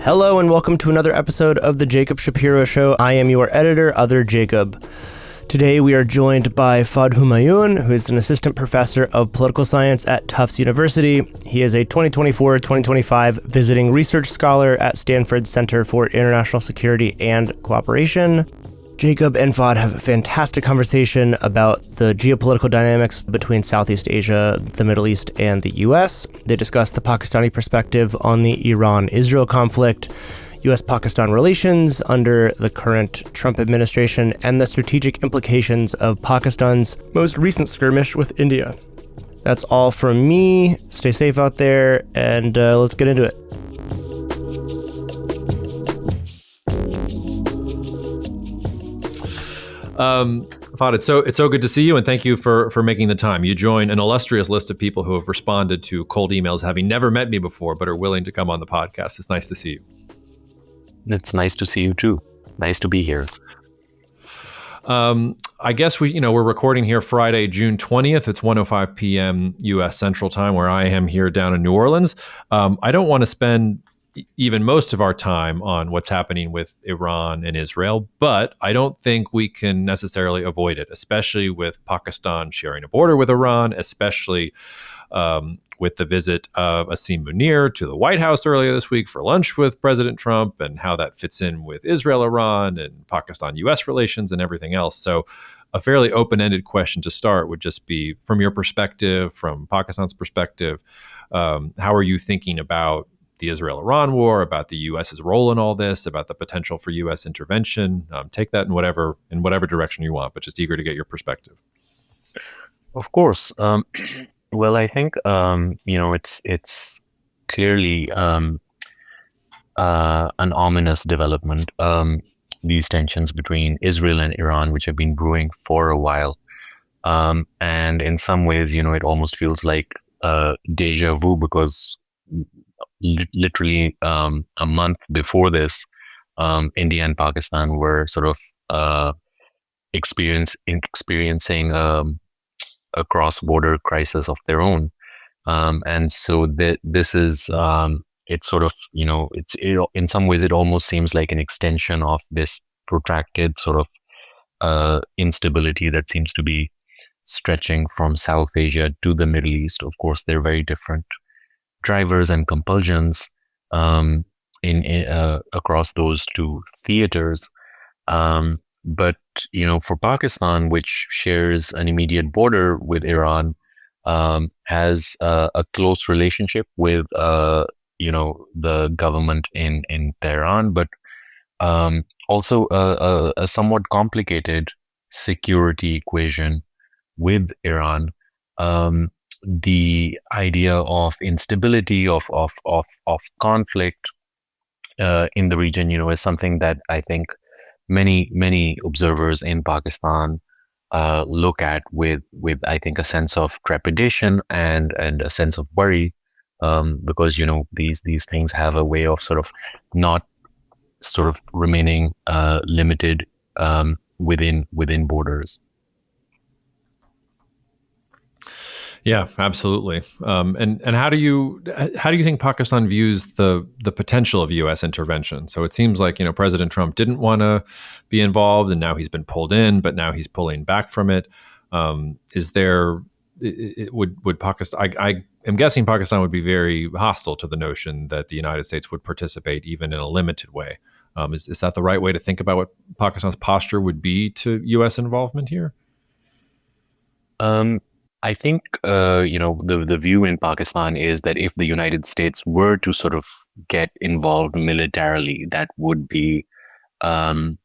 Hello and welcome to another episode of the Jacob Shapiro Show. I am your editor, Other Jacob. Today we are joined by Fahd Humayun, who is an assistant professor of political science at Tufts University. He is a 2024-2025 visiting research scholar at Stanford Center for International Security and Cooperation. Jacob and Fahd have a fantastic conversation about the geopolitical dynamics between Southeast Asia, the Middle East, and the U.S. They discuss the Pakistani perspective on the Iran-Israel conflict, U.S. Pakistan relations under the current Trump administration, and the strategic implications of Pakistan's most recent skirmish with India. That's all from me. Stay safe out there, and let's get into it. Fahd, it's so good to see you, and thank you for making the time. You join an illustrious list of people who have responded to cold emails, having never met me before, but are willing to come on the podcast. It's nice to see you. It's nice to see you too. Nice to be here. I guess we're recording here Friday, June 20th. It's 1:05 p.m. U.S. Central Time, where I am here down in New Orleans. I don't want to spend even most of our time on what's happening with Iran and Israel, but I don't think we can necessarily avoid it, especially with Pakistan sharing a border with Iran, especially with the visit of Asim Munir to the White House earlier this week for lunch with President Trump, and how that fits in with Israel-Iran and Pakistan-U.S. relations and everything else. So a fairly open-ended question to start would just be, from your perspective, from Pakistan's perspective, how are you thinking about the Israel-Iran war, about the U.S.'s role in all this, about the potential for U.S. intervention? Take that in whatever direction you want, but just eager to get your perspective. Of course. Well, I think it's clearly an ominous development. These tensions between Israel and Iran, which have been brewing for a while, and in some ways, it almost feels like deja vu, because literally a month before this, India and Pakistan were sort of experiencing a cross-border crisis of their own, and so this is it's sort of in some ways it almost seems like an extension of this protracted sort of instability that seems to be stretching from South Asia to the Middle East. Of course, they're very different drivers and compulsions across those two theaters. But for Pakistan, which shares an immediate border with Iran, has a close relationship with the government in Tehran, but also a somewhat complicated security equation with Iran. The idea of instability, of conflict in the region, is something that I think many observers in Pakistan look at with I think a sense of trepidation and a sense of worry, because these things have a way of sort of not sort of remaining limited within borders. Yeah, absolutely. And how do you think Pakistan views the potential of U.S. intervention? So it seems like President Trump didn't want to be involved, and now he's been pulled in, but now he's pulling back from it. Would Pakistan? I am guessing Pakistan would be very hostile to the notion that the United States would participate even in a limited way. Is that the right way to think about what Pakistan's posture would be to U.S. involvement here? I think the view in Pakistan is that if the United States were to sort of get involved militarily, that would be only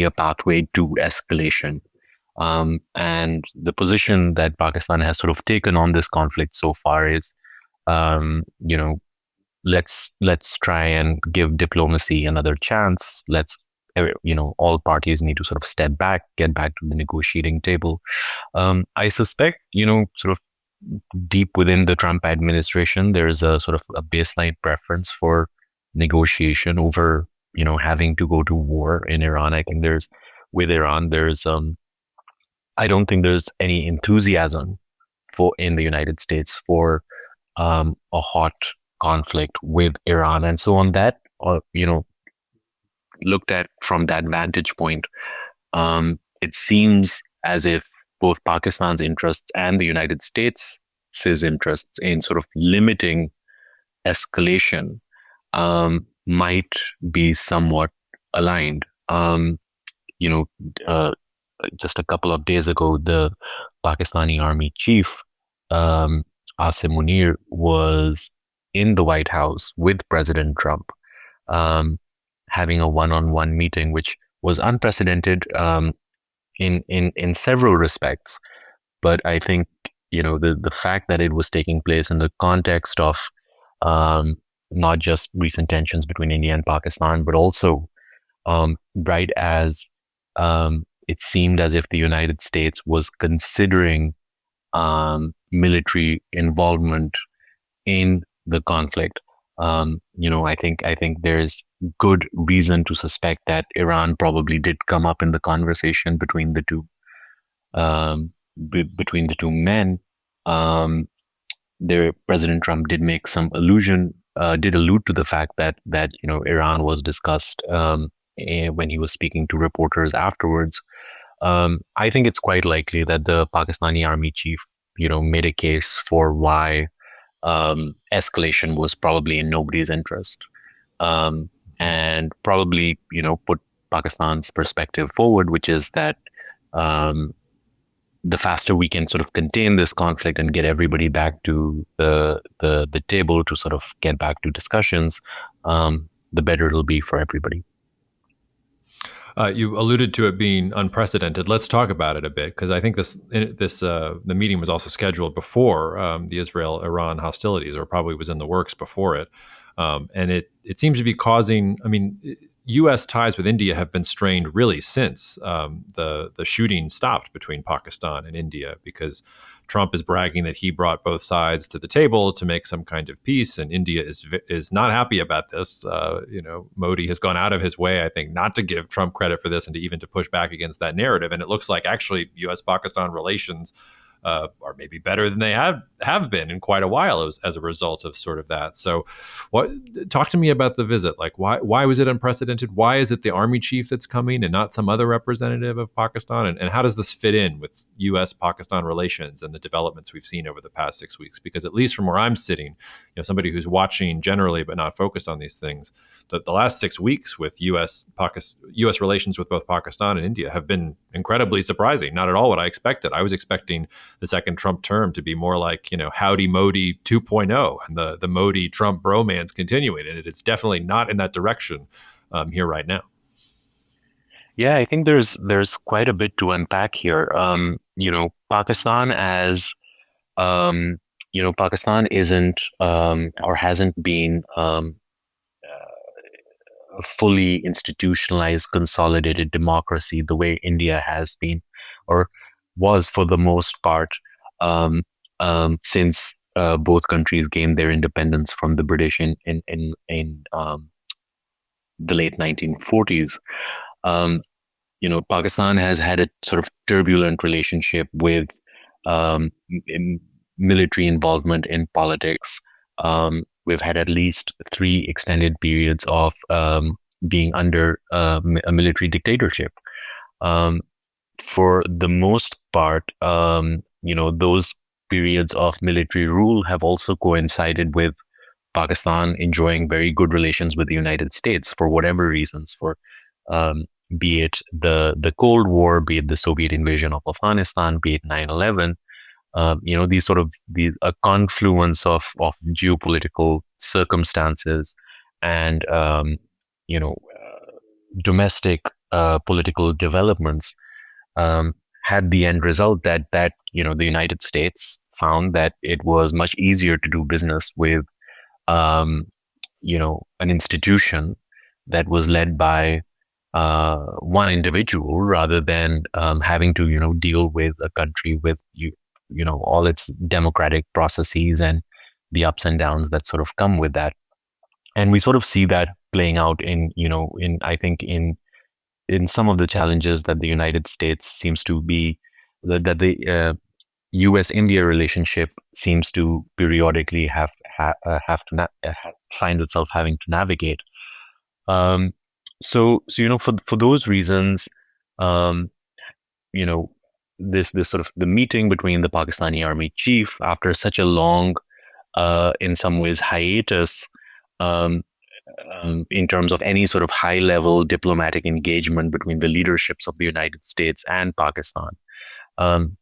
a pathway to escalation. And the position that Pakistan has sort of taken on this conflict so far is, let's try and give diplomacy another chance. All parties need to sort of step back, get back to the negotiating table. I suspect, sort of deep within the Trump administration, there's a sort of a baseline preference for negotiation over, having to go to war in Iran. I think I don't think there's any enthusiasm in the United States for a hot conflict with Iran. And so on that, looked at from that vantage point, it seems as if both Pakistan's interests and the United States' interests in sort of limiting escalation might be somewhat aligned. You know, uh, just a couple of days ago, the Pakistani army chief, um, Asim Munir, was in the White House with President Trump, um, having a one-on-one meeting, which was unprecedented in several respects. But I think the fact that it was taking place in the context of um, not just recent tensions between India and Pakistan, but also right as it seemed as if the United States was considering military involvement in the conflict. I think there's good reason to suspect that Iran probably did come up in the conversation between the two between the two men. Um, there, President Trump did make some did allude to the fact that Iran was discussed when he was speaking to reporters afterwards. I think it's quite likely that the Pakistani army chief, made a case for why escalation was probably in nobody's interest, and probably put Pakistan's perspective forward, which is that um, the faster we can sort of contain this conflict and get everybody back to the table to sort of get back to discussions, the better it'll be for everybody. You alluded to it being unprecedented. Let's talk about it a bit, because I think the meeting was also scheduled before the Israel-Iran hostilities, or probably was in the works before it, and it seems to be causing. I mean, U.S. ties with India have been strained really since the shooting stopped between Pakistan and India, because Trump is bragging that he brought both sides to the table to make some kind of peace, and India is not happy about this. Modi has gone out of his way, I think, not to give Trump credit for this and to even to push back against that narrative. And it looks like actually U.S.-Pakistan relations are maybe better than they have been in quite a while as a result of sort of that. So, talk to me about the visit. Like, why was it unprecedented? Why is it the army chief that's coming and not some other representative of Pakistan? And how does this fit in with U.S.-Pakistan relations and the developments we've seen over the past 6 weeks? Because at least from where I'm sitting, somebody who's watching generally but not focused on these things, the last 6 weeks with U.S. relations with both Pakistan and India have been incredibly surprising. Not at all what I expected. I was expecting the second Trump term to be more like, Howdy Modi 2.0 and the Modi-Trump bromance continuing. And it's definitely not in that direction here right now. Yeah, I think there's quite a bit to unpack here. Pakistan as Pakistan isn't or hasn't been a fully institutionalized, consolidated democracy the way India has been, or was for the most part, since both countries gained their independence from the British in the late 1940s. Um, Pakistan has had a sort of turbulent relationship with um, military involvement in politics. We've had at least 3 extended periods of being under a military dictatorship. Um, for the most part, those periods of military rule have also coincided with Pakistan enjoying very good relations with the United States for whatever reasons, for um, be it the Cold War, be it the Soviet invasion of Afghanistan, be it 9/11. These a confluence of geopolitical circumstances and domestic political developments had the end result that the United States found that it was much easier to do business with um, an institution that was led by one individual rather than having to deal with a country with all its democratic processes and the ups and downs that sort of come with that. And we sort of see that playing out in I think in some of the challenges that the United States seems to be that the U.S. India relationship seems to periodically have finds itself having to navigate. Um, so for those reasons, um, you know, this sort of the meeting between the Pakistani army chief after such a long, in some ways, hiatus, um, in terms of any sort of high level diplomatic engagement between the leaderships of the United States and Pakistan.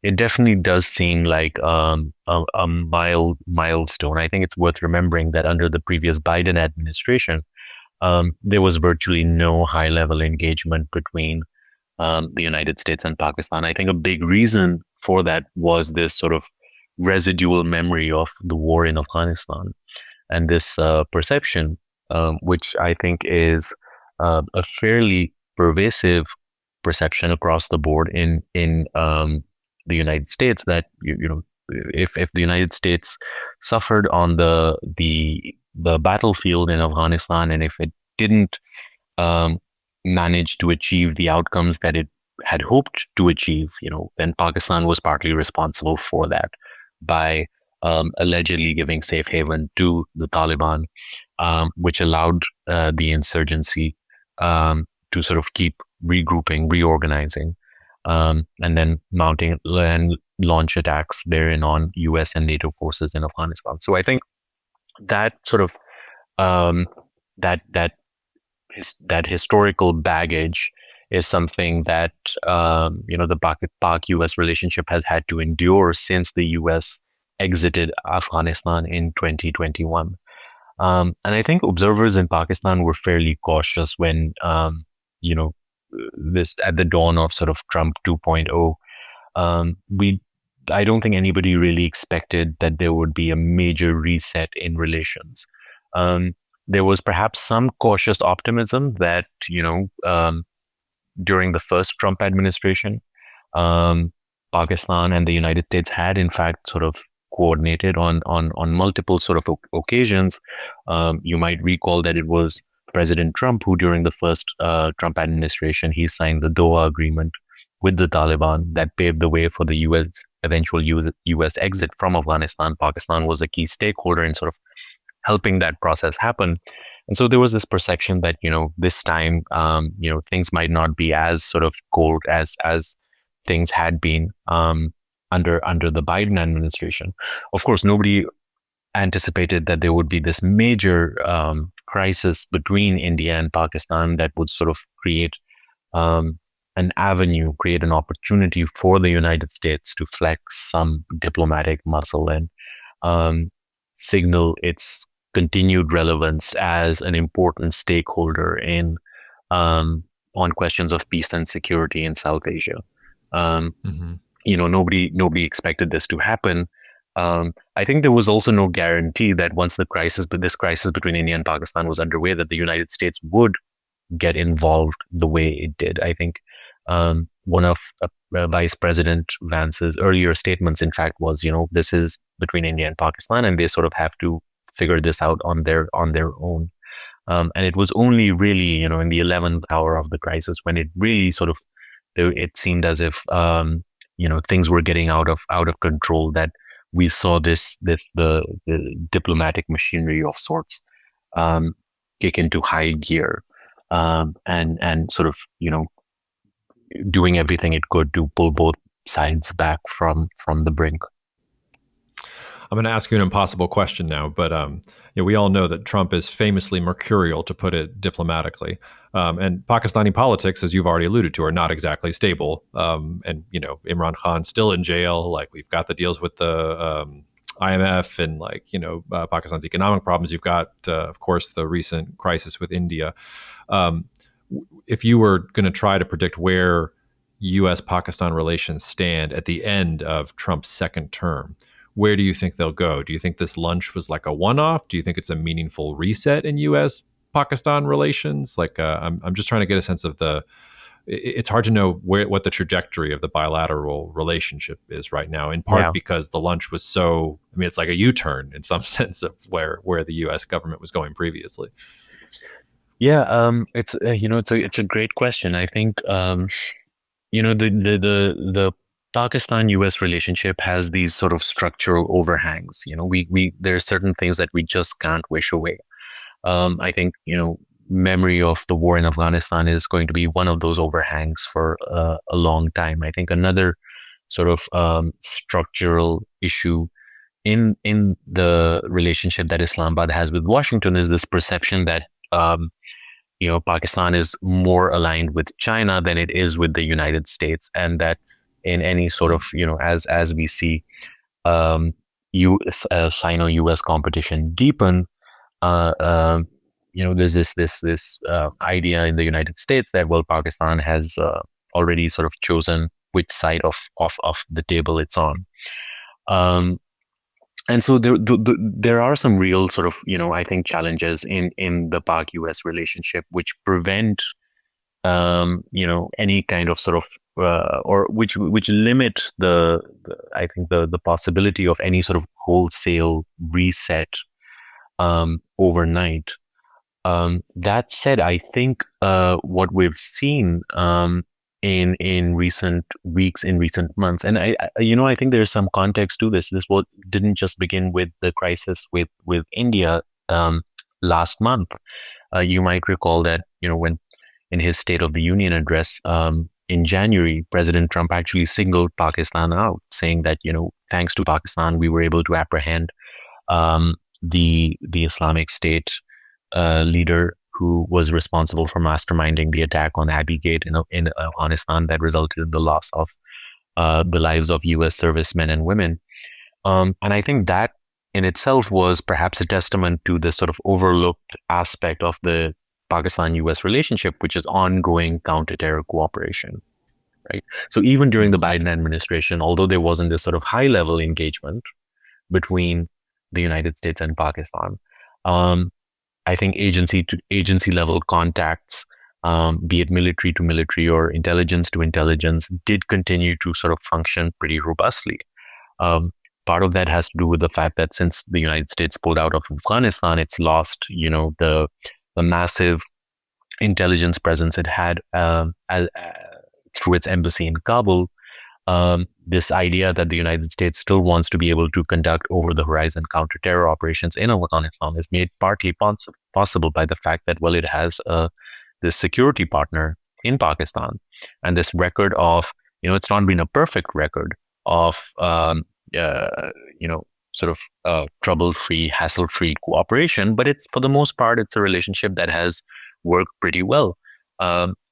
It definitely does seem like a milestone. I think it's worth remembering that under the previous Biden administration, there was virtually no high level engagement between the United States and Pakistan. I think a big reason for that was this sort of residual memory of the war in Afghanistan and this perception, which I think is a fairly pervasive perception across the board in the United States, that if the United States suffered on the battlefield in Afghanistan, and if it didn't um, manage to achieve the outcomes that it had hoped to achieve, then Pakistan was partly responsible for that by allegedly giving safe haven to the Taliban, which allowed the insurgency to sort of keep regrouping, reorganizing, and then mounting and launch attacks therein on U.S. and NATO forces in Afghanistan. So I think that sort of um, that historical baggage is something that the Pak-U.S. relationship has had to endure since the U.S. exited Afghanistan in 2021. And I think observers in Pakistan were fairly cautious when you know this at the dawn of sort of Trump 2.0. We I don't think anybody really expected that there would be a major reset in relations. Um, there was perhaps some cautious optimism that during the first Trump administration, um, Pakistan and the United States had in fact sort of coordinated on multiple sort of occasions. You might recall that it was President Trump who, during the first Trump administration, he signed the Doha Agreement with the Taliban that paved the way for the U.S. eventual U.S. exit from Afghanistan. Pakistan was a key stakeholder in sort of helping that process happen. And so there was this perception that, this time, things might not be as sort of cold as things had been under the Biden administration. Of course, nobody anticipated that there would be this major crisis between India and Pakistan that would sort of create um, an avenue, create an opportunity for the United States to flex some diplomatic muscle and um, signal its continued relevance as an important stakeholder in on questions of peace and security in South Asia. Um, Mm-hmm. Nobody expected this to happen. I think there was also no guarantee that once this crisis between India and Pakistan was underway, that the United States would get involved the way it did. I think one of Vice President Vance's earlier statements, in fact, was, this is between India and Pakistan, and they sort of have to figure this out on their own. And it was only really, in the 11th hour of the crisis when it really sort of it seemed as if things were getting out of control, that we saw the diplomatic machinery of sorts kick into high gear, and sort of doing everything it could to pull both sides back from the brink. I'm going to ask you an impossible question now, but we all know that Trump is famously mercurial, to put it diplomatically. And Pakistani politics, as you've already alluded to, are not exactly stable. And Imran Khan's still in jail. Like, we've got the deals with the IMF, and Pakistan's economic problems. You've got, of course, the recent crisis with India. If you were going to try to predict where U.S. Pakistan relations stand at the end of Trump's second term, where do you think they'll go? Do you think this lunch was like a one-off? Do you think it's a meaningful reset in U.S. Pakistan relations? I'm just trying to get a sense of it's hard to know what the trajectory of the bilateral relationship is right now, in part because the lunch was so, it's like a U-turn in some sense of where the U.S. government was going previously. Yeah, it's a great question. I think the Pakistan-U.S. relationship has these sort of structural overhangs. We there are certain things that we just can't wish away. I think memory of the war in Afghanistan is going to be one of those overhangs for a long time. I think another sort of structural issue in the relationship that Islamabad has with Washington is this perception that Pakistan is more aligned with China than it is with the United States, and that in any sort of as we see um, Sino-US competition deepen, uh, uh, there's this idea in the United States that, well, Pakistan has already sort of chosen which side of the table it's on. Um, and so there are some real sort of I think challenges in the Pak-US relationship which prevent any kind of sort of or which limit the I think the possibility of any sort of wholesale reset overnight. That said, I think what we've seen in recent weeks, in recent months, and I think there's some context to this. This didn't just begin with the crisis with India last month. You might recall that when in his State of the Union address in January, President Trump actually singled Pakistan out, saying that thanks to Pakistan, we were able to apprehend the Islamic State leader who was responsible for masterminding the attack on Abbey Gate in Afghanistan that resulted in the loss of the lives of U.S. servicemen and women. And I think that in itself was perhaps a testament to this sort of overlooked aspect of the Pakistan-U.S. relationship, which is ongoing counter-terror cooperation, right? So even during the Biden administration, although there wasn't this sort of high-level engagement between the United States and Pakistan, I think agency to agency level contacts, be it military to military or intelligence to intelligence, did continue to sort of function pretty robustly. Um, Part of that has to do with the fact that since the United States pulled out of Afghanistan, it's lost, the massive intelligence presence it had through its embassy in Kabul. This idea that the United States still wants to be able to conduct over-the-horizon counter-terror operations in Afghanistan is made partly possible by the fact that, well, it has this security partner in Pakistan, and this record of, it's not been a perfect record of, sort of trouble-free, hassle-free cooperation, but it's for the most part, it's a relationship that has worked pretty well.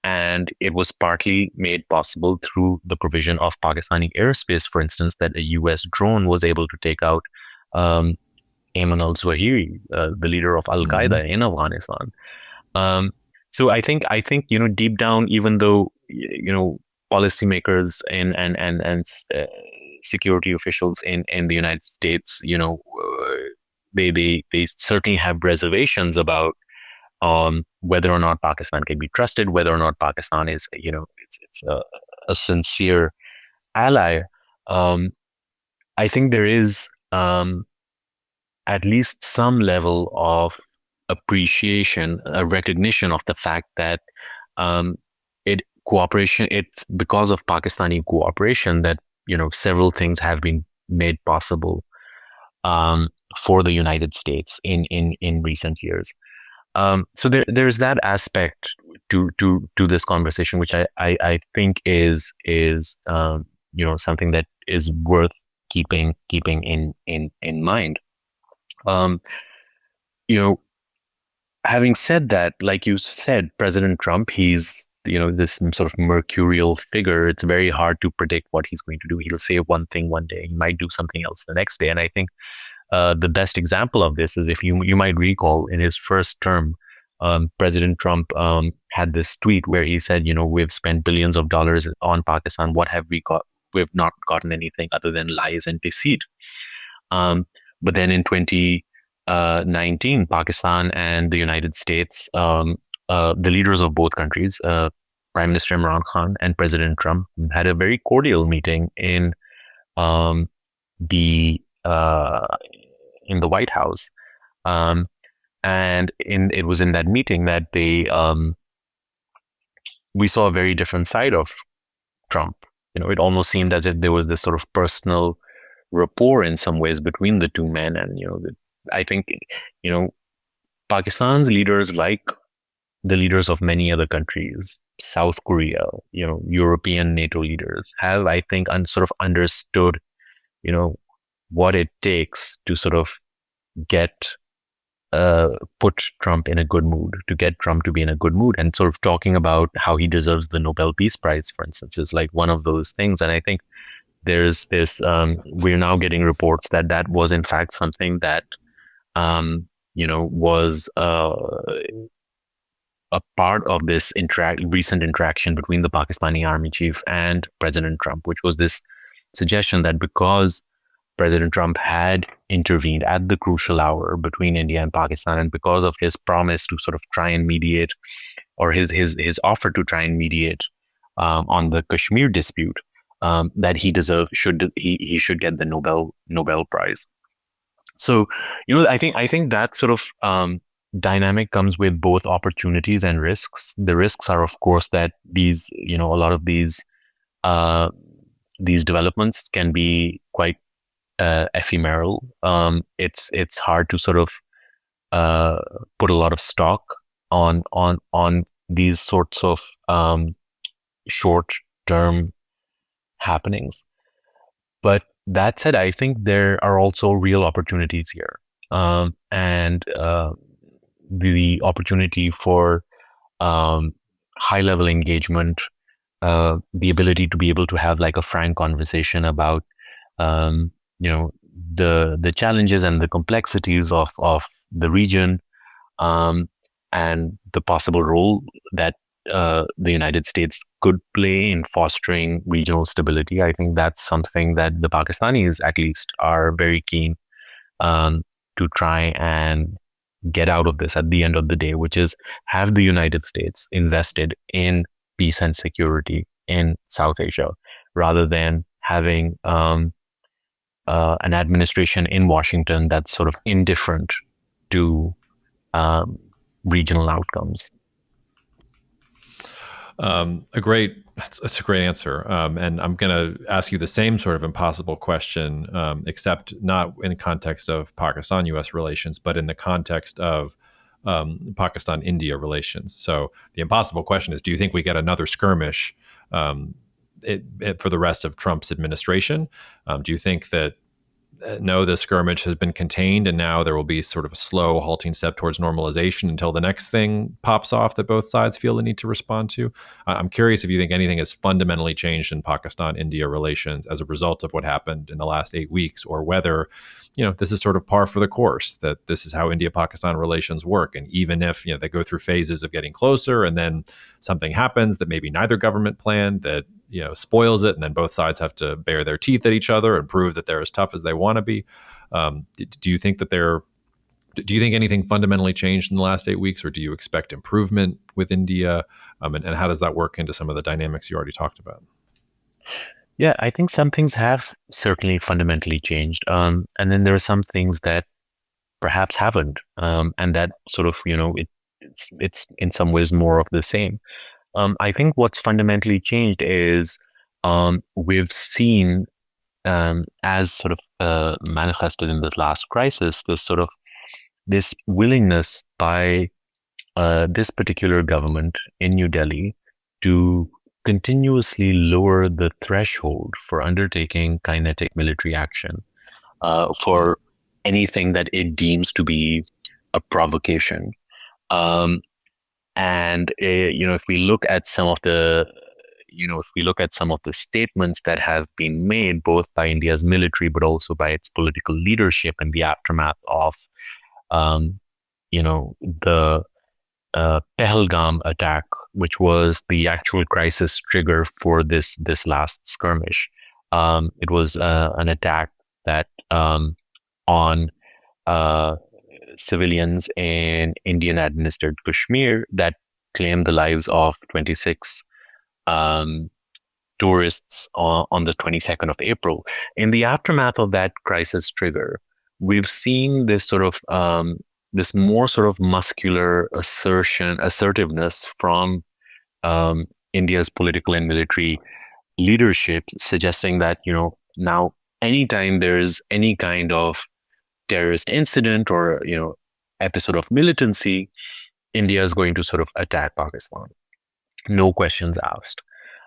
And it was partly made possible through the provision of Pakistani airspace, for instance, that a US drone was able to take out Ayman al-Zawahiri, the leader of Al-Qaeda in Afghanistan. So I think deep down, even though policymakers and security officials in the United States, they certainly have reservations about whether or not Pakistan can be trusted, whether or not Pakistan is, it's a sincere ally. I think there is at least some level of appreciation, a recognition of the fact that it's because of Pakistani cooperation that several things have been made possible for the United States in recent years. So there's that aspect to this conversation, which I think is something that is worth keeping in mind. You know, having said that, like you said, President Trump, he's this sort of mercurial figure. It's very hard to predict what he's going to do. He'll say one thing one day, he might do something else the next day, and I think the best example of this is, if you might recall, in his first term, President Trump had this tweet where he said, we've spent billions of dollars on Pakistan. What have we got? We've not gotten anything other than lies and deceit. But then in 2019, Pakistan and the United States, the leaders of both countries, Prime Minister Imran Khan and President Trump, had a very cordial meeting in the White House, and it was in that meeting that we saw a very different side of Trump. it almost seemed as if there was this sort of personal rapport in some ways between the two men. And I think Pakistan's leaders, like the leaders of many other countries, South Korea, European NATO leaders, have, I think, sort of understood, what it takes to sort of get put Trump in a good mood, to get Trump to be in a good mood. And sort of talking about how he deserves the Nobel Peace Prize, for instance, is like one of those things. And I think there's this, we're now getting reports that was in fact something that, was a part of this recent interaction between the Pakistani army chief and President Trump, which was this suggestion that because President Trump had intervened at the crucial hour between India and Pakistan, and because of his promise to sort of try and mediate, or his offer to try and mediate on the Kashmir dispute, that he should get the Nobel Prize. So, I think that sort of dynamic comes with both opportunities and risks. The risks are, of course, that a lot of these developments can be quite ephemeral. It's hard to sort of put a lot of stock on these sorts of short term happenings. But that said, I think there are also real opportunities here, and the opportunity for high level engagement, the ability to be able to have like a frank conversation about the challenges and the complexities of the region, and the possible role that the United States could play in fostering regional stability. I think that's something that the Pakistanis, at least, are very keen to try and get out of this at the end of the day, which is have the United States invested in peace and security in South Asia, rather than having an administration in Washington that's sort of indifferent to regional outcomes. That's a great answer. And I'm going to ask you the same sort of impossible question, except not in the context of Pakistan-U.S. relations, but in the context of Pakistan-India relations. So the impossible question is, do you think we get another skirmish for the rest of Trump's administration? Do you think that no, the skirmish has been contained and now there will be sort of a slow halting step towards normalization until the next thing pops off that both sides feel the need to respond to? I'm curious if you think anything has fundamentally changed in Pakistan-India relations as a result of what happened in the last 8 weeks, or whether, this is sort of par for the course, that this is how India-Pakistan relations work. And even if, they go through phases of getting closer and then something happens that maybe neither government planned, that spoils it, and then both sides have to bare their teeth at each other and prove that they're as tough as they want to be. Do you think anything fundamentally changed in the last 8 weeks, or do you expect improvement with India? And how does that work into some of the dynamics you already talked about? Yeah, I think some things have certainly fundamentally changed, and then there are some things that perhaps haven't, and that sort of it's in some ways more of the same. I think what's fundamentally changed is we've seen, as sort of manifested in the last crisis, this willingness by this particular government in New Delhi to continuously lower the threshold for undertaking kinetic military action, for anything that it deems to be a provocation. And if we look at some of the statements that have been made both by India's military but also by its political leadership in the aftermath of the Pahalgam attack, which was the actual crisis trigger for this last skirmish. It was an attack that on civilians in Indian-administered Kashmir that claimed the lives of 26 tourists on the 22nd of April. In the aftermath of that crisis trigger, we've seen this sort of this more sort of muscular assertiveness from India's political and military leadership suggesting that, now anytime there's any kind of terrorist incident or, episode of militancy, India is going to sort of attack Pakistan. No questions asked.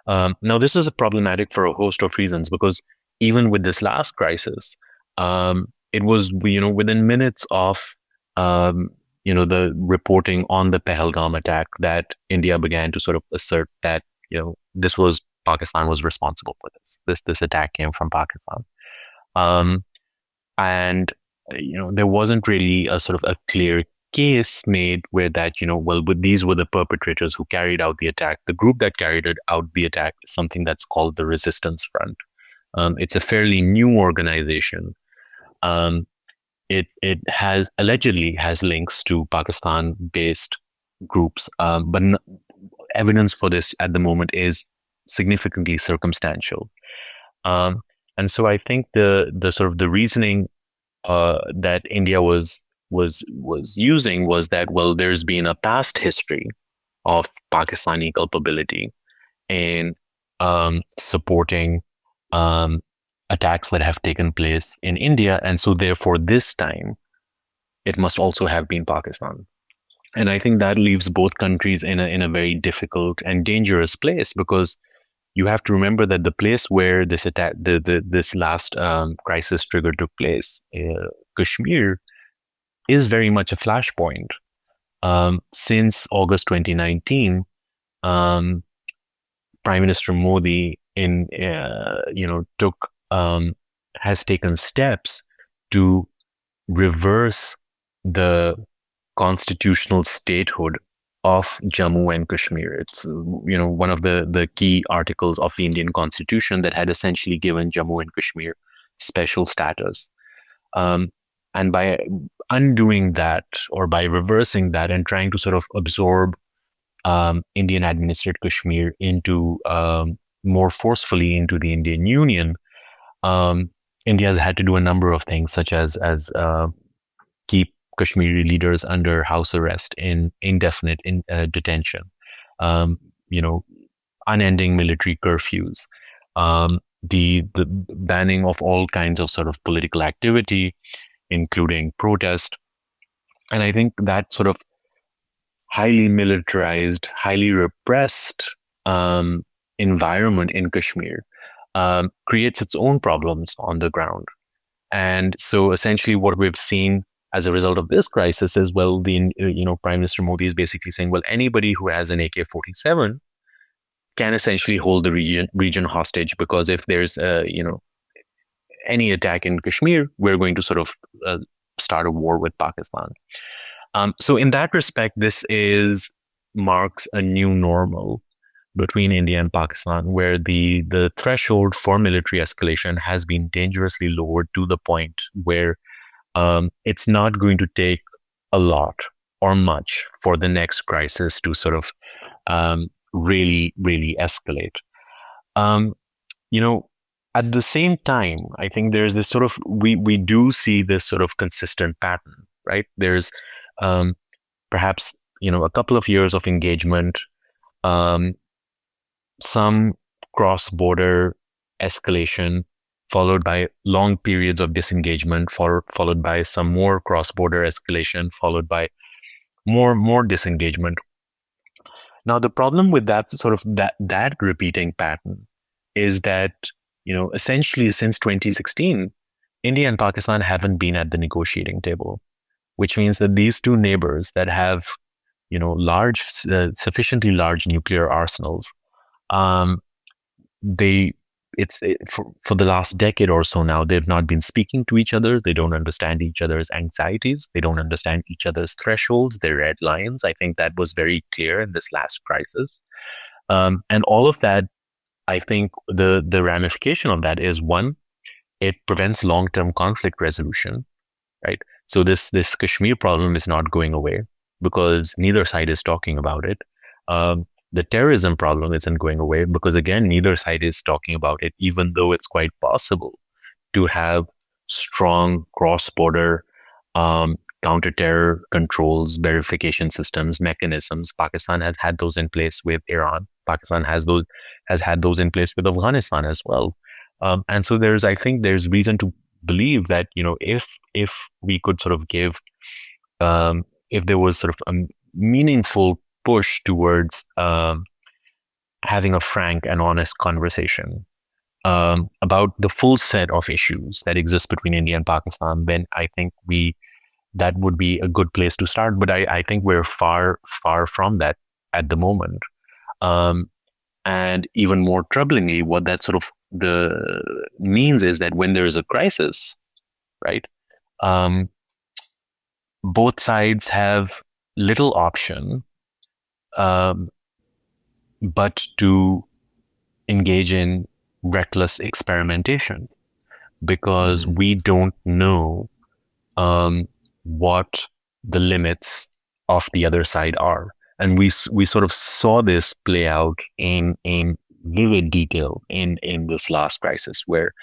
Now, this is problematic for a host of reasons because even with this last crisis, it was, within minutes of, the reporting on the Pahalgam attack that India began to sort of assert that, this was Pakistan was responsible for this. This attack came from Pakistan. Um, and there wasn't really a sort of a clear case made where that, well, but these were the perpetrators who carried out the attack. The group that carried out the attack is something that's called the Resistance Front. It's a fairly new organization. It has allegedly has links to Pakistan based groups, but evidence for this at the moment is significantly circumstantial. And so I think the sort of the reasoning that India was using was that, well, there's been a past history of Pakistani culpability in supporting um, attacks that have taken place in India, and so therefore this time it must also have been Pakistan. And I think that leaves both countries in a very difficult and dangerous place because you have to remember that the place where this attack, this last crisis trigger took place, Kashmir, is very much a flashpoint. Since August 2019, um, Prime Minister Modi took has taken steps to reverse the constitutional statehood of Jammu and Kashmir. It's one of the key articles of the Indian Constitution that had essentially given Jammu and Kashmir special status. And by undoing that, or by reversing that and trying to sort of absorb Indian administered Kashmir into more forcefully into the Indian Union, India has had to do a number of things, such as keep Kashmiri leaders under house arrest in indefinite detention, unending military curfews, the banning of all kinds of sort of political activity, including protest. And I think that sort of highly militarized, highly repressed environment in Kashmir creates its own problems on the ground. And so essentially what we've seen as a result of this crisis is, well, Prime Minister Modi is basically saying, well, anybody who has an AK-47 can essentially hold the region hostage, because if there's any attack in Kashmir, we're going to sort of start a war with Pakistan. So in that respect, this marks a new normal between India and Pakistan, where the threshold for military escalation has been dangerously lowered to the point where it's not going to take a lot or much for the next crisis to sort of really, really escalate. At the same time, I think there's this sort of, we do see this sort of consistent pattern, right? There's perhaps, a couple of years of engagement, some cross-border escalation, followed by long periods of disengagement, followed by some more cross-border escalation, followed by more disengagement. Now, the problem with that sort of that repeating pattern is that, essentially since 2016, India and Pakistan haven't been at the negotiating table, which means that these two neighbors that have, sufficiently large nuclear arsenals, for the last decade or so now, they've not been speaking to each other. They don't understand each other's anxieties. They don't understand each other's thresholds, their red lines. I think that was very clear in this last crisis. And all of that, I think the ramification of that is, one, it prevents long-term conflict resolution, right? So this Kashmir problem is not going away because neither side is talking about it. The terrorism problem isn't going away because, again, neither side is talking about it, even though it's quite possible to have strong cross-border counter-terror controls, verification systems, mechanisms. Pakistan has had those in place with Iran. Pakistan has had those in place with Afghanistan as well. And so I think there's reason to believe that, if we could sort of if there was sort of a meaningful push towards having a frank and honest conversation about the full set of issues that exist between India and Pakistan, then I think that would be a good place to start. But I think we're far, far from that at the moment. And even more troublingly, what that sort of means is that when there is a crisis, right, both sides have little option um, but to engage in reckless experimentation, because we don't know what the limits of the other side are. And we sort of saw this play out in vivid detail in this last crisis, where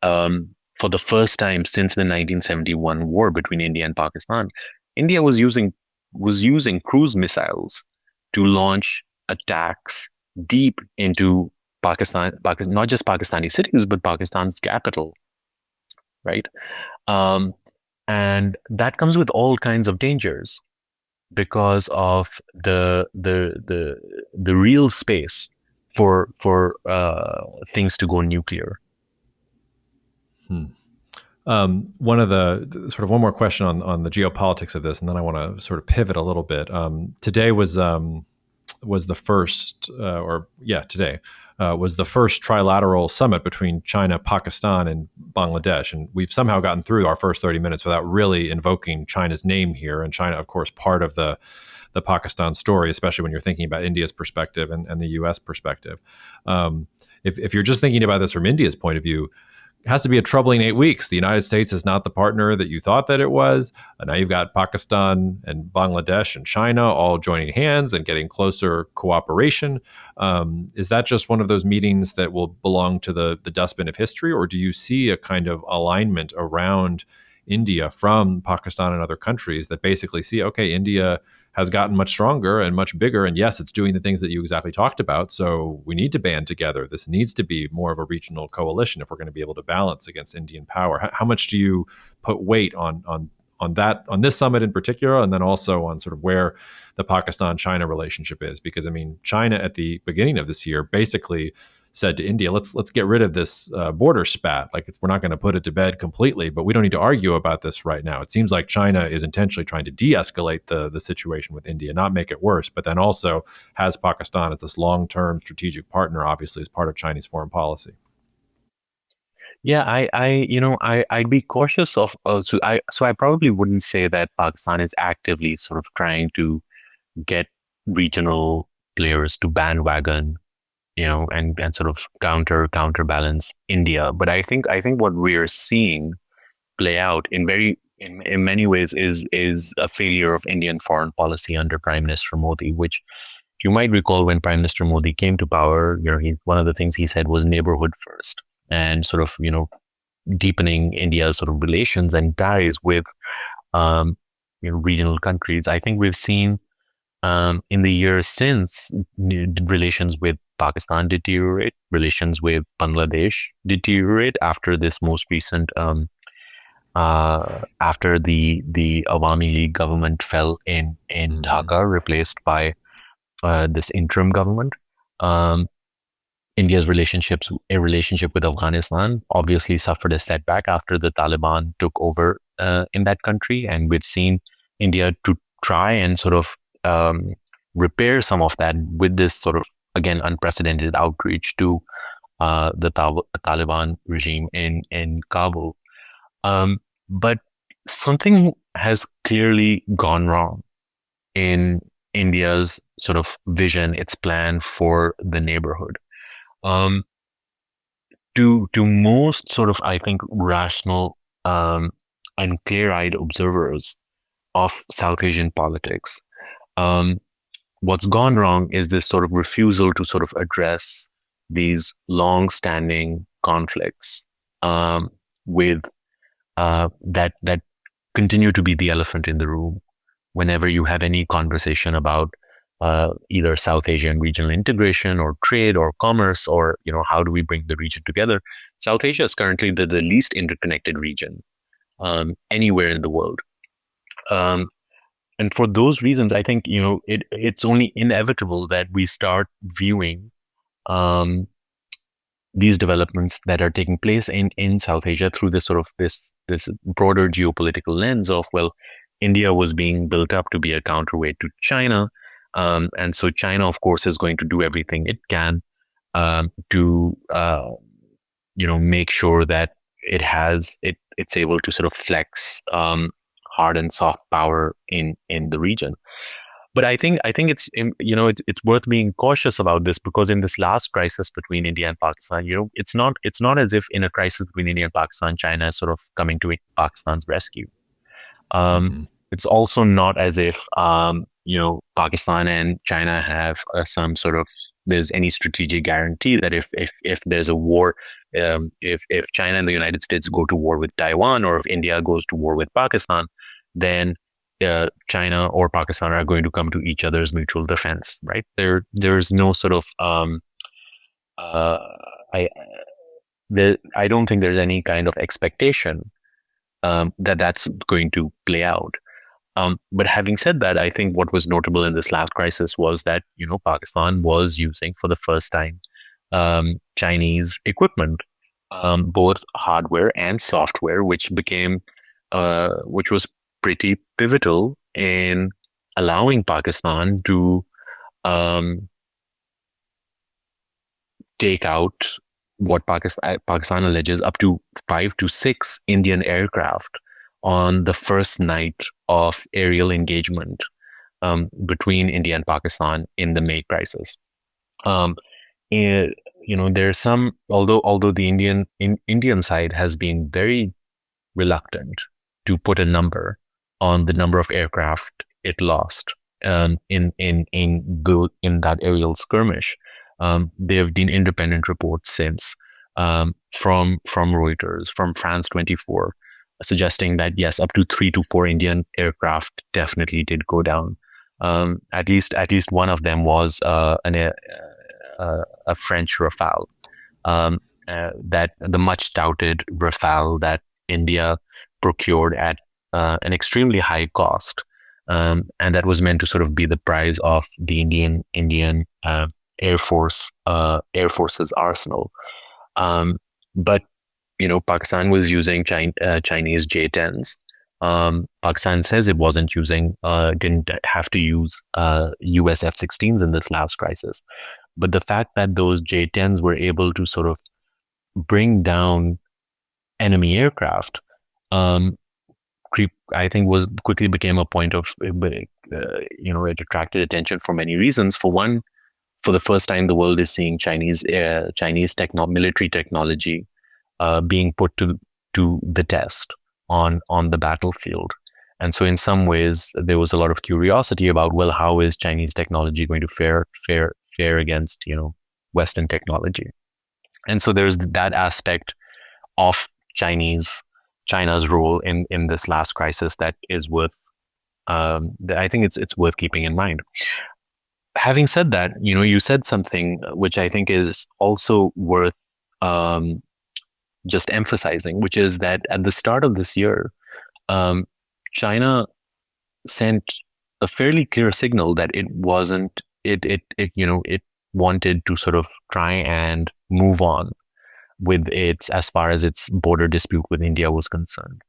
for the first time since the 1971 war between India and Pakistan, India was using cruise missiles to launch attacks deep into Pakistan, not just Pakistani cities, but Pakistan's capital, right? And that comes with all kinds of dangers because of the real space for things to go nuclear. One of sort of one more question on the geopolitics of this, and then I want to sort of pivot a little bit. Today was the first, today was the first trilateral summit between China, Pakistan, and Bangladesh, and we've somehow gotten through our first 30 minutes without really invoking China's name here. And China, of course, part of the Pakistan story, especially when you're thinking about India's perspective and the U.S. perspective. If you're just thinking about this from India's point of view, it has to be a troubling 8 weeks. The United States is not the partner that you thought that it was. Now you've got Pakistan and Bangladesh and China all joining hands and getting closer cooperation. Is that just one of those meetings that will belong to the dustbin of history, or do you see a kind of alignment around India from Pakistan and other countries that basically see, okay, India has gotten much stronger and much bigger, and yes, it's doing the things that you exactly talked about, so we need to band together. This needs to be more of a regional coalition if we're going to be able to balance against Indian power. How much do you put weight on this summit in particular, and then also on sort of where the Pakistan-China relationship is? Because I mean, China at the beginning of this year basically said to India, let's get rid of this border spat. Like, we're not going to put it to bed completely, but we don't need to argue about this right now. It seems like China is intentionally trying to de-escalate the situation with India, not make it worse, but then also has Pakistan as this long-term strategic partner, obviously as part of Chinese foreign policy. Yeah, I'd be cautious of. So I probably wouldn't say that Pakistan is actively sort of trying to get regional players to bandwagon, and sort of counterbalance India. But I think what we're seeing play out in many ways is a failure of Indian foreign policy under Prime Minister Modi, which you might recall when Prime Minister Modi came to power. One of the things he said was neighborhood first, and sort of deepening India's sort of relations and ties with regional countries. I think we've seen in the years since, relations with Pakistan deteriorate, relations with Bangladesh deteriorate after this most recent after the Awami League government fell in Dhaka, replaced by this interim government. India's relationship with Afghanistan obviously suffered a setback after the Taliban took over in that country, and we've seen India to try and sort of repair some of that with this sort of, again, unprecedented outreach to the Taliban regime in Kabul. But something has clearly gone wrong in India's sort of vision, its plan for the neighborhood. To most sort of, I think, rational and clear-eyed observers of South Asian politics, what's gone wrong is this sort of refusal to sort of address these long-standing conflicts with that continue to be the elephant in the room whenever you have any conversation about either South Asian regional integration or trade or commerce, or how do we bring the region together? South Asia is currently the least interconnected region anywhere in the world. And for those reasons, I think it's only inevitable that we start viewing um, these developments that are taking place in South Asia through this sort of this broader geopolitical lens of, well, India was being built up to be a counterweight to China, and so China, of course, is going to do everything it can to make sure that it's able to sort of flex hard and soft power in the region. But I think it's worth being cautious about this, because in this last crisis between India and Pakistan, it's not as if in a crisis between India and Pakistan, China is sort of coming to Pakistan's rescue. Um, Mm-hmm. it's also not as if Pakistan and China have some sort of there's any strategic guarantee that if there's a war, if China and the United States go to war with Taiwan, or if India goes to war with Pakistan, then China or Pakistan are going to come to each other's mutual defense, right? There's no sort of uh, I I don't think there's any kind of expectation that that's going to play out. But having said that, I think what was notable in this last crisis was that Pakistan was using for the first time Chinese equipment, both hardware and software, which was pretty pivotal in allowing Pakistan to um, take out what Pakistan alleges up to 5 to 6 Indian aircraft on the first night of aerial engagement between India and Pakistan in the May crisis. Um, and, there's some, although the Indian side has been very reluctant to put a number on the number of aircraft it lost in that aerial skirmish. There have been independent reports since from Reuters, from France 24, suggesting that yes, up to 3 to 4 Indian aircraft definitely did go down. At least one of them was a French Rafale, that the much touted Rafale that India procured at an extremely high cost, and that was meant to sort of be the prize of the Indian Air Force's arsenal. But Pakistan was using Chinese J-10s. Pakistan says it didn't have to use U.S F-16s in this last crisis. But the fact that those J-10s were able to sort of bring down enemy aircraft, I think was quickly became a point of, it attracted attention for many reasons. For one, for the first time, the world is seeing Chinese military technology being put to the test on the battlefield. And so in some ways, there was a lot of curiosity about, well, how is Chinese technology going to fare against, Western technology? And so there's that aspect of China's role in this last crisis that is worth, that I think it's worth keeping in mind. Having said that, you said something which I think is also worth just emphasizing, which is that at the start of this year, China sent a fairly clear signal that it wasn't it wanted to sort of try and move on with as far as its border dispute with India was concerned.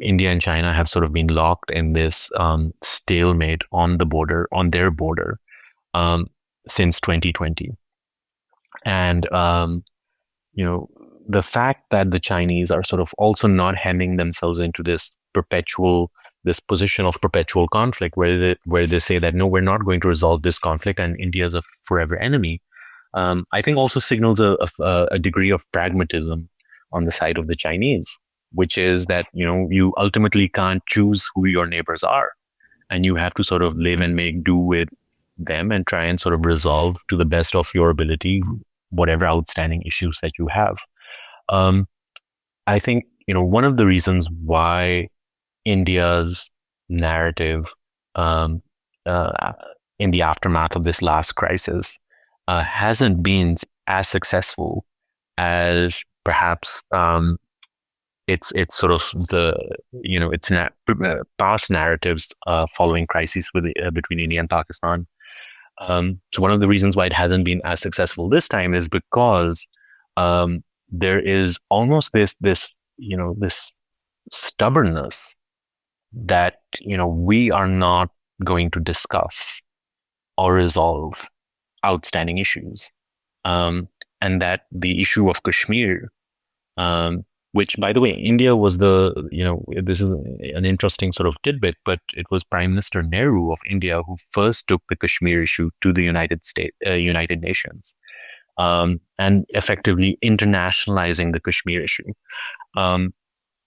India and China have sort of been locked in this stalemate on their border, since 2020. And the fact that the Chinese are sort of also not hemming themselves into this position of perpetual conflict, where they say that no, we're not going to resolve this conflict, and India is a forever enemy. I think also signals a degree of pragmatism on the side of the Chinese, which is that you ultimately can't choose who your neighbors are, and you have to sort of live and make do with them and try and sort of resolve to the best of your ability whatever outstanding issues that you have. I think one of the reasons why India's narrative um, uh, in the aftermath of this last crisis hasn't been as successful as perhaps it's sort of the its past narratives following crises between India and Pakistan. So one of the reasons why it hasn't been as successful this time is because there is almost this stubbornness that we are not going to discuss or resolve outstanding issues, and that the issue of Kashmir, which, by the way, India was this is an interesting sort of tidbit, but it was Prime Minister Nehru of India who first took the Kashmir issue to the United Nations, and effectively internationalizing the Kashmir issue.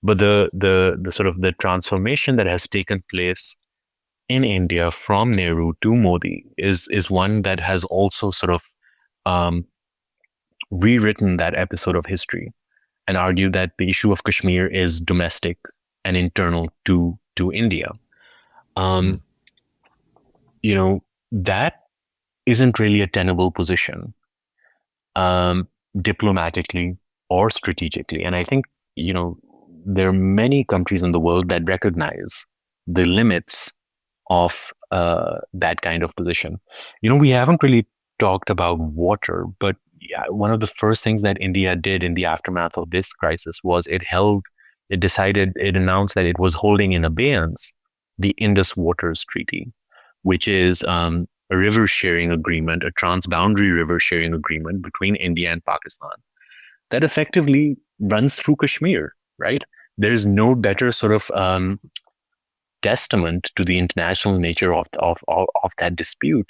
But the sort of the transformation that has taken place in India from Nehru to Modi is one that has also sort of rewritten that episode of history and argued that the issue of Kashmir is domestic and internal to India. That isn't really a tenable position, diplomatically or strategically. And I think there are many countries in the world that recognize the limits of that kind of position. We haven't really talked about water, but one of the first things that India did in the aftermath of this crisis was it announced that it was holding in abeyance the Indus Waters Treaty, which is a river sharing agreement, a transboundary river sharing agreement between India and Pakistan that effectively runs through Kashmir, right? There's no better sort of testament to the international nature of that dispute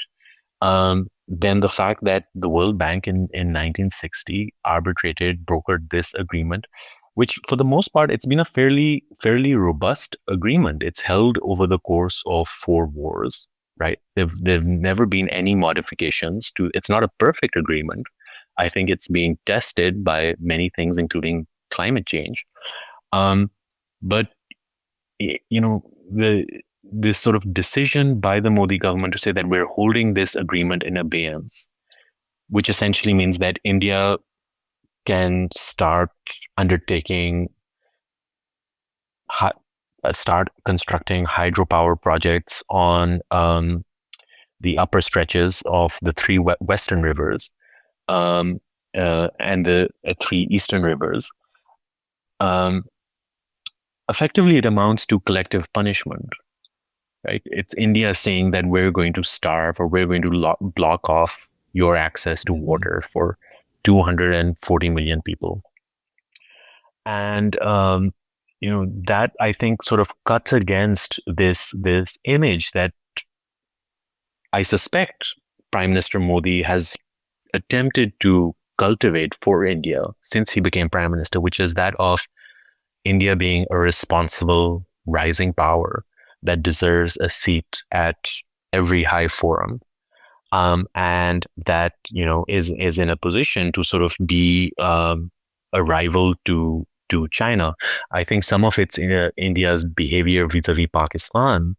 than the fact that the World Bank in 1960 brokered this agreement, which for the most part it's been a fairly robust agreement. It's held over the course of 4 wars, right? There've never been any modifications to. It's not a perfect agreement. I think it's being tested by many things, including climate change. But this sort of decision by the Modi government to say that we're holding this agreement in abeyance, which essentially means that India can start constructing hydropower projects on the upper stretches of the 3 western rivers and the 3 eastern rivers. Effectively, it amounts to collective punishment, right? It's India saying that we're going to starve or we're going to block off your access to water for 240 million people. And, that I think sort of cuts against this image that I suspect Prime Minister Modi has attempted to cultivate for India since he became Prime Minister, which is that of India being a responsible rising power that deserves a seat at every high forum, and that is in a position to sort of be a rival to China. I think some of India's behavior vis-a-vis Pakistan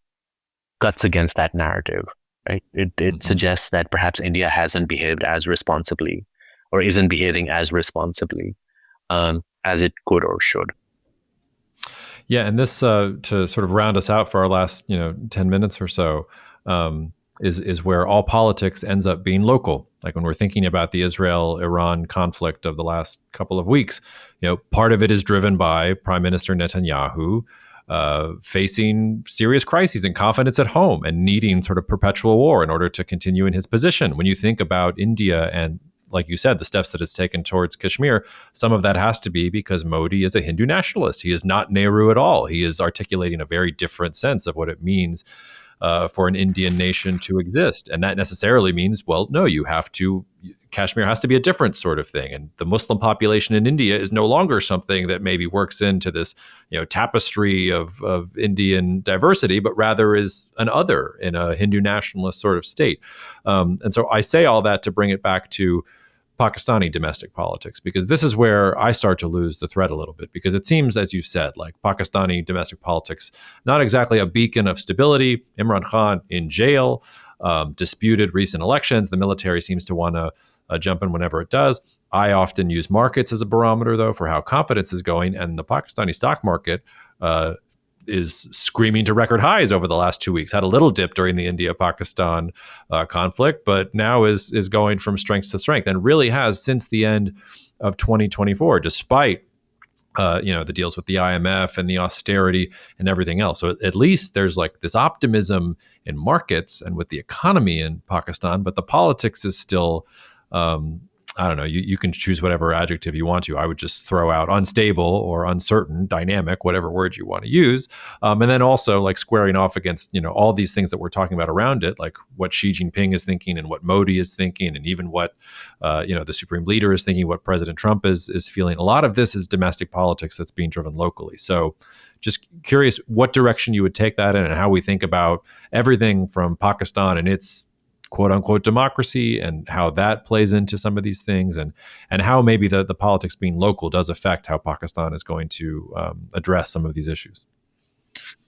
cuts against that narrative. Right? It suggests that perhaps India hasn't behaved as responsibly, or isn't behaving as responsibly as it could or should. Yeah, and this to sort of round us out for our last 10 minutes or so is where all politics ends up being local. Like when we're thinking about the Israel-Iran conflict of the last couple of weeks, part of it is driven by Prime Minister Netanyahu facing serious crises and confidence at home and needing sort of perpetual war in order to continue in his position. When you think about India and, like you said, the steps that it's taken towards Kashmir, some of that has to be because Modi is a Hindu nationalist. He is not Nehru at all. He is articulating a very different sense of what it means for an Indian nation to exist. And that necessarily means, well, no, Kashmir has to be a different sort of thing. And the Muslim population in India is no longer something that maybe works into this, tapestry of Indian diversity, but rather is an other in a Hindu nationalist sort of state. And so I say all that to bring it back to Pakistani domestic politics, because this is where I start to lose the thread a little bit, because it seems, as you've said, like Pakistani domestic politics, not exactly a beacon of stability. Imran Khan in jail, disputed recent elections. The military seems to want to jump in whenever it does. I often use markets as a barometer, though, for how confidence is going. And the Pakistani stock market is screaming to record highs over the last 2 weeks. Had a little dip during the India-Pakistan conflict, but now is going from strength to strength, and really has since the end of 2024, despite the deals with the IMF and the austerity and everything else. So at least there's like this optimism in markets and with the economy in Pakistan, but the politics is still, I don't know, you can choose whatever adjective you want to. I would just throw out unstable or uncertain, dynamic, whatever word you want to use. And then also like squaring off against, all these things that we're talking about around it, like what Xi Jinping is thinking and what Modi is thinking, and even what, the supreme leader is thinking, what President Trump is feeling. A lot of this is domestic politics that's being driven locally. So just curious what direction you would take that in and how we think about everything from Pakistan and its quote unquote democracy and how that plays into some of these things, and how maybe the politics being local does affect how Pakistan is going to address some of these issues.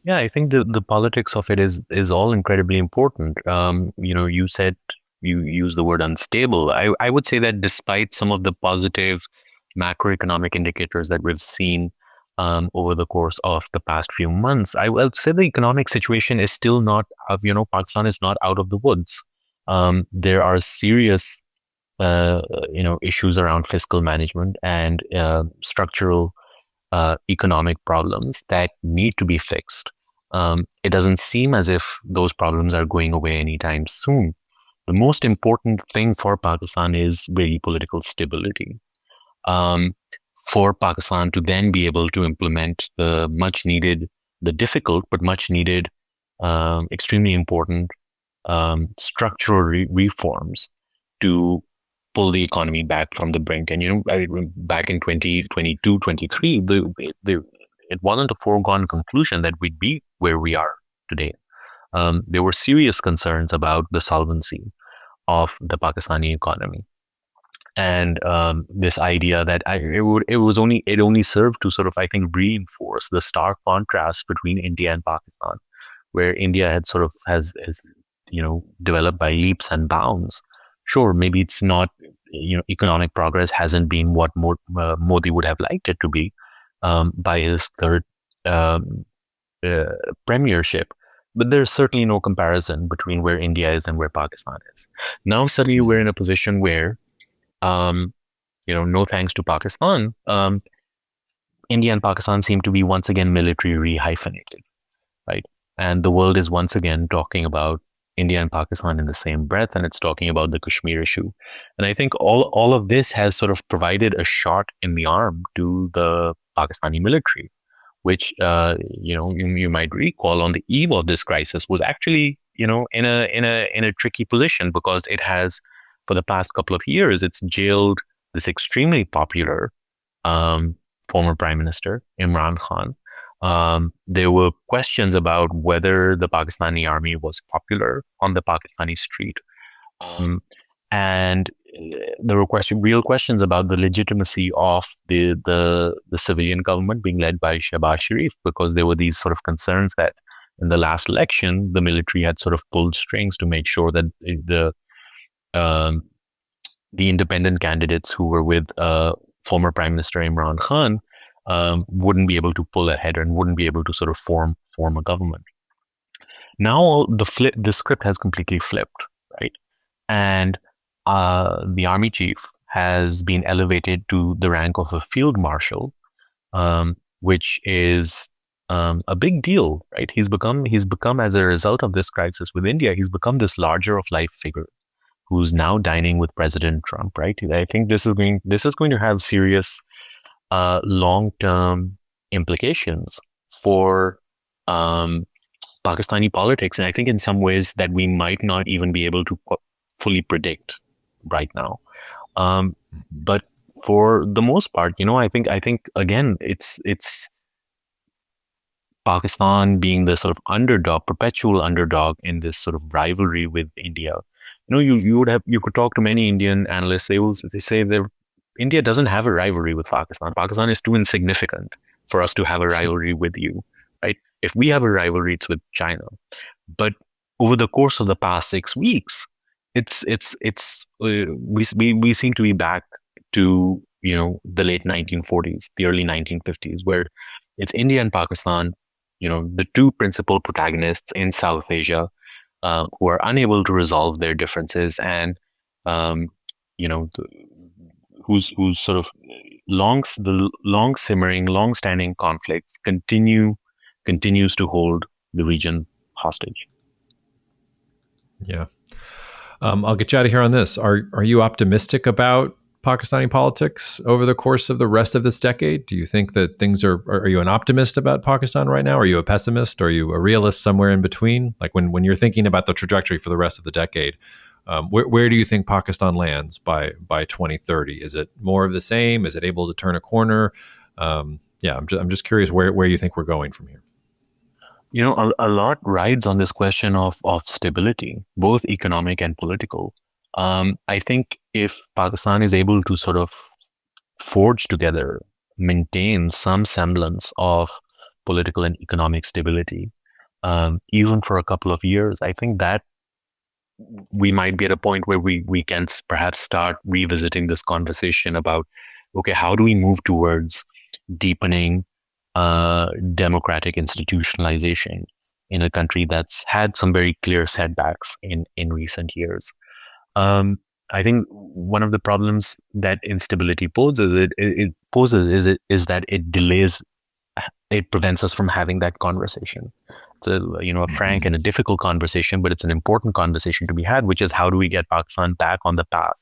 Yeah, I think the politics of it is all incredibly important. You said you used the word unstable. I would say that despite some of the positive macroeconomic indicators that we've seen over the course of the past few months, I will say the economic situation is still not, Pakistan is not out of the woods. There are serious, issues around fiscal management and structural economic problems that need to be fixed. It doesn't seem as if those problems are going away anytime soon. The most important thing for Pakistan is really political stability. Um, for Pakistan to then be able to implement the difficult but much needed, extremely important structural reforms to pull the economy back from the brink. And, back in 2022, 23, it wasn't a foregone conclusion that we'd be where we are today. There were serious concerns about the solvency of the Pakistani economy. And this idea that it only served to sort of, I think, reinforce the stark contrast between India and Pakistan, where India had sort of has developed by leaps and bounds. Sure, maybe it's not, economic progress hasn't been what Modi would have liked it to be by his third um, premiership, but there's certainly no comparison between where India is and where Pakistan is. Now suddenly we're in a position where, no thanks to Pakistan, India and Pakistan seem to be once again military rehyphenated, right? And the world is once again talking about India and Pakistan in the same breath, and it's talking about the Kashmir issue. And I think all of this has sort of provided a shot in the arm to the Pakistani military, which you might recall on the eve of this crisis was actually in a tricky position, because it has, for the past couple of years, it's jailed this extremely popular former Prime Minister Imran Khan. There were questions about whether the Pakistani army was popular on the Pakistani street. And there were real questions about the legitimacy of the civilian government being led by Shehbaz Sharif, because there were these sort of concerns that in the last election, the military had sort of pulled strings to make sure that the independent candidates who were with former Prime Minister Imran Khan wouldn't be able to pull ahead and wouldn't be able to sort of form a government. Now the script has completely flipped, right? And the army chief has been elevated to the rank of a field marshal, which is a big deal, right? He's become, as a result of this crisis with India, he's become this larger of life figure who's now dining with President Trump, right? I think this is going to have serious long-term implications for Pakistani politics, and I think in some ways that we might not even be able to fully predict right now. But for the most part, I think again, it's Pakistan being the sort of underdog, perpetual underdog in this sort of rivalry with India. You could talk to many Indian analysts. They say that India doesn't have a rivalry with Pakistan. Pakistan is too insignificant for us to have a rivalry with you, right? If we have a rivalry, it's with China. But over the course of the past 6 weeks, we seem to be back to the late 1940s, the early 1950s, where it's India and Pakistan, the two principal protagonists in South Asia, who are unable to resolve their differences, and um, you know the, whose sort of long simmering, long standing conflicts continues to hold the region hostage. Yeah. I'll get you out of here on this. Are you optimistic about Pakistani politics over the course of the rest of this decade? Do you think that things are you an optimist about Pakistan right now? Are you a pessimist? Are you a realist, somewhere in between? Like when you're thinking about the trajectory for the rest of the decade, where do you think Pakistan lands by 2030? Is it more of the same? Is it able to turn a corner? Yeah, I'm just curious where you think we're going from here. A lot rides on this question of stability, both economic and political. I think if Pakistan is able to sort of forge together, maintain some semblance of political and economic stability, even for a couple of years, I think that we might be at a point where we can perhaps start revisiting this conversation about, okay, how do we move towards deepening democratic institutionalization in a country that's had some very clear setbacks in recent years. I think one of the problems that instability poses is that it delays, it prevents us from having that conversation. It's a frank and a difficult conversation, but it's an important conversation to be had, which is how do we get Pakistan back on the path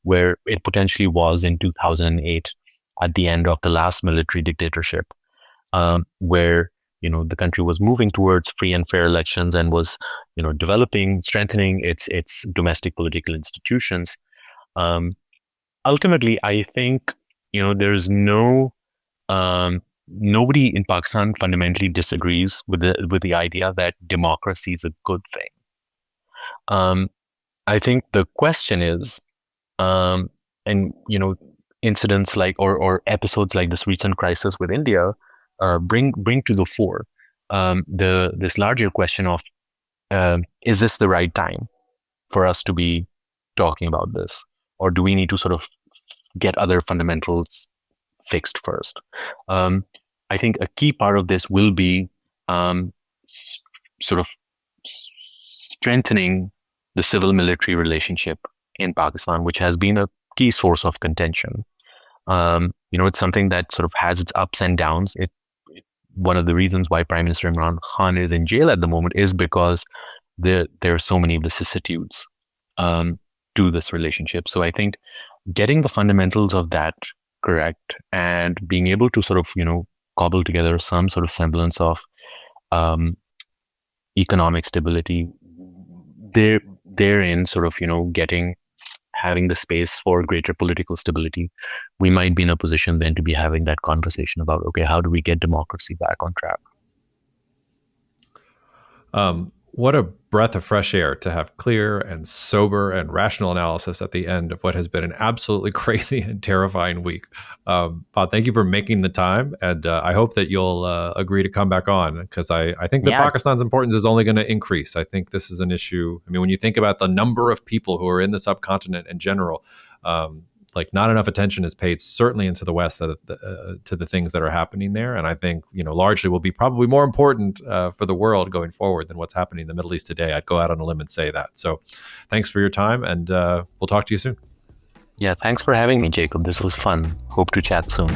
where it potentially was in 2008 at the end of the last military dictatorship, where the country was moving towards free and fair elections and was developing, strengthening its domestic political institutions. Um, Ultimately, I think there's nobody in Pakistan fundamentally disagrees with the idea that democracy is a good thing. Um, I think the question is, um, and incidents like or episodes like this recent crisis with India bring to the fore the this larger question of, is this the right time for us to be talking about this, or do we need to sort of get other fundamentals fixed first? Um, I think a key part of this will be um, sort of strengthening the civil military relationship in Pakistan, which has been a key source of contention. It's something that sort of has its ups and downs. One of the reasons why Prime Minister Imran Khan is in jail at the moment is because there are so many vicissitudes to this relationship. So I think getting the fundamentals of that correct and being able to sort of cobble together some sort of semblance of um, economic stability, therein sort of having the space for greater political stability, we might be in a position then to be having that conversation about, okay, how do we get democracy back on track? What a breath of fresh air to have clear and sober and rational analysis at the end of what has been an absolutely crazy and terrifying week. Bob, thank you for making the time. And I hope that you'll agree to come back on, because I think that Yeah, Pakistan's importance is only going to increase. I think this is an issue. I mean, when you think about the number of people who are in the subcontinent in general, like not enough attention is paid, certainly into the West, to the things that are happening there. And I think, largely will be probably more important for the world going forward than what's happening in the Middle East today. I'd go out on a limb and say that. So thanks for your time, and we'll talk to you soon. yeah. Thanks for having me, Jacob. This was fun. Hope to chat soon.